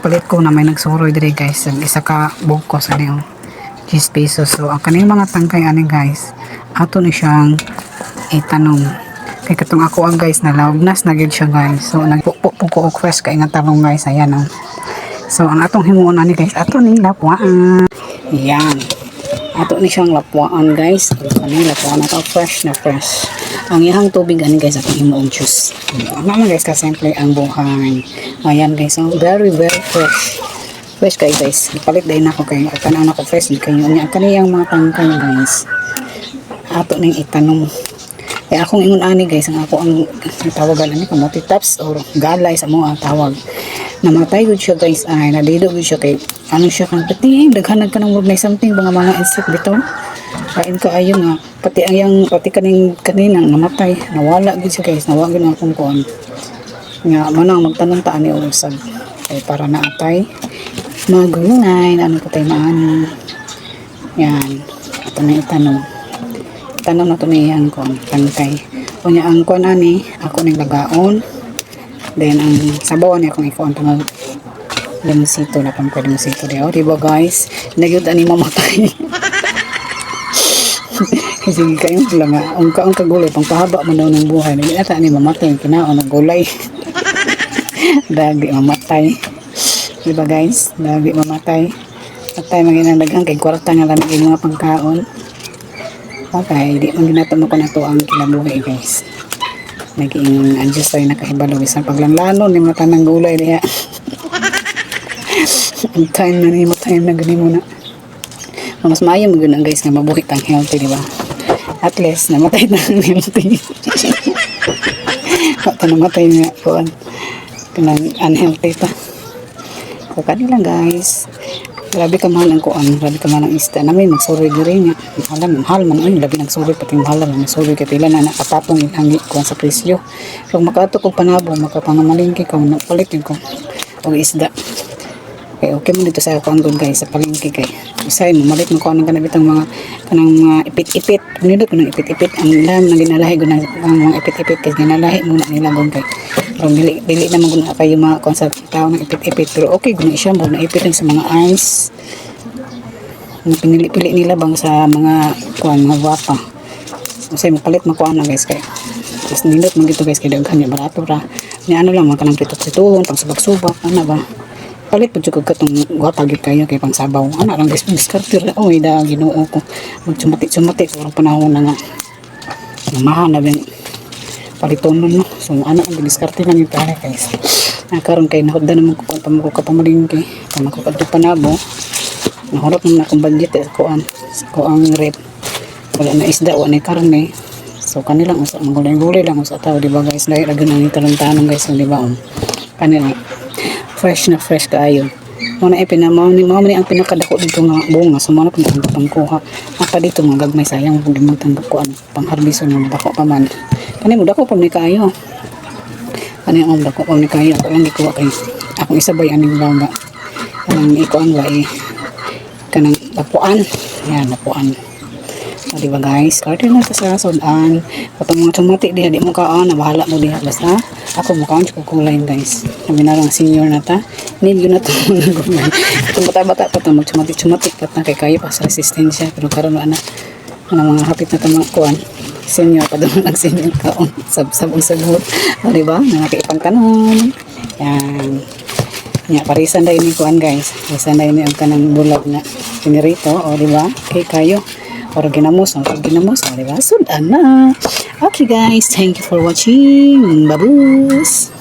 gipalit ko na may nagsuroy diri guys. Isa ka bukos ani oh. 10 pesos. So ang kaning mga tangkay ani guys, ato ni siyang itanom. Kay katong ako ang guys nalawgnas na gyud siya guys. So nagpupok ko og fresh kay nga talong guys, ayan oh. So ang atong himuon ani guys, ato ni lapuan. Yan. Ato ni siyang lapuan guys. Kanang lapuan ato fresh na fresh. Ang iyang tubig ani guys atong himuon juice. Ano guys ka simple ang buhay. Ayan guys, oh, very fresh. Fresh kay guys. Ipalit din ako kay kanang ako fresh di kayo niya kaniyang mga tangkay guys. Ato ning itanom. Kaya akong ingon ani guys, ang ako ang tawagan ani kamote tops or galay sa mo ang tawag. Namatay gud siya guys, ay nadido gud siya kay ano siya kan pati daghanan ka nang may something mga insect dito. Kain ka ayo nga pati kaninang namatay, nawala gud siya guys, nawala gud akong kuan. Nga manang magtanong ta ani og usab kay para naatay magulay ano ko tay maani. Yan, ato na itanong. Tanong na ito niyan ko ang tangkay. Kunya ang kuan ani, ako ning lagaon. Then ang sabaw ni akong ikuan tungod limusito na pang pwede musito di. Oh, diba guys? Nagyud ani mamatay. Sige kayo lang nga. Ang kagulay pang pahaba man daw ng buhay. Hindi ata ni mamatay kinaon ng gulay. Dagi mamatay. Diba guys? Dagi mamatay. Patay manginang dagang kay kwarta nga lang yung mga pangkaon. Okay, di man ginatamo ko na to ang kinabuhi guys. Naging adjust tayo nakahibalo isang paglanglano ni mga tanang gulay niya. Ang time na ni mo time na gani mo na. Mas maayo mo gunan guys nga mabuhi tang healthy, di ba? At least namatay na ang healthy. Wata namatay na po kanang unhealthy pa. So kanila guys. Grabe ka mahal ang kuan, grabe ka mahal ang ista. Namin magsuri diri niya. Mahal man ay labi nagsuri pati mahal man magsuri kay pila na nakatapong ilhangi kuan sa presyo. So makato ko panabo, makapangamalingki ko napalit ko og isda. Okay, okay mo dito sa kuan gud guys sa palengke kay. Usay mo malit mo kuan kanang bitang mga kanang ipit-ipit. Nindot ko nang ipit-ipit ang lam na ginalahi gud ang mga ipit-ipit kay ginalahi muna nila gud kay. Pero dili na mo gud kayo mga kuan sa tao ng ipit-ipit pero okay gud siya mo na ipit lang sa mga eyes. Pinili-pili nila bang sa mga kuan mga gwapa. Usay mo palit mo kuan na guys kay. Mas nindot mo gito guys kay daghan ya barato ra. Ni ano lang mga kanang prito-pritohon pang subak-subak ana ba. Palit po jud katong gwapa gid kayo kay pang sabaw. Ana lang guys diskarter oy da Ginoo ko. Magchumati-chumati sa panahon na nga. Mahal na ben paliton no. So ana ang diskarte lang yung tara guys. Karon kay nahuda naman ko pamako kapamalingki. Pamako kadto panabo. Nahurot na akong budget ko ang rep. Wala na isda wala na karne. So kanilang usa magulay-gulay lang usa tao di ba guys? Dahil agad na ni tanong di ba? Kanila fresh na fresh kaayo. Muna ipinamaw ni ang pinakadako dito nga bunga so muna pangkuha. Apa dito nga gagmay sayang pud mo tanggap ko ano pangharbiso na dako pa man. Kani mo dako pa ni kayo. Kani ang dako pa ni kayo ako lang gikuha kay akong isabay aning langga. Kanang ikuan wae kanang lapuan. Yan lapuan. So, diba guys, karton na sa sudan. Patong mga tumati diha di mo kaon, nabahala mo diha basta. Ako mo kaon ko kulay guys. Kami na lang senior na ta. Need yun na to. Itong bata-bata pa ito, magchumati-chumati pa na kay kayo pa sa resistensya. Pero karon na mga hapit na tamang kuan. Senior pa doon nag-senior kaon. Sabong sagot. O diba, nakaipang kanon. Yan. Nya parisan dai ni kuan guys. Parisan dai ni ang kanang bulag na pinirito. O diba, kay kayo. Or ginamos, diba? Sudan na. Okay guys, thank you for watching. Babus!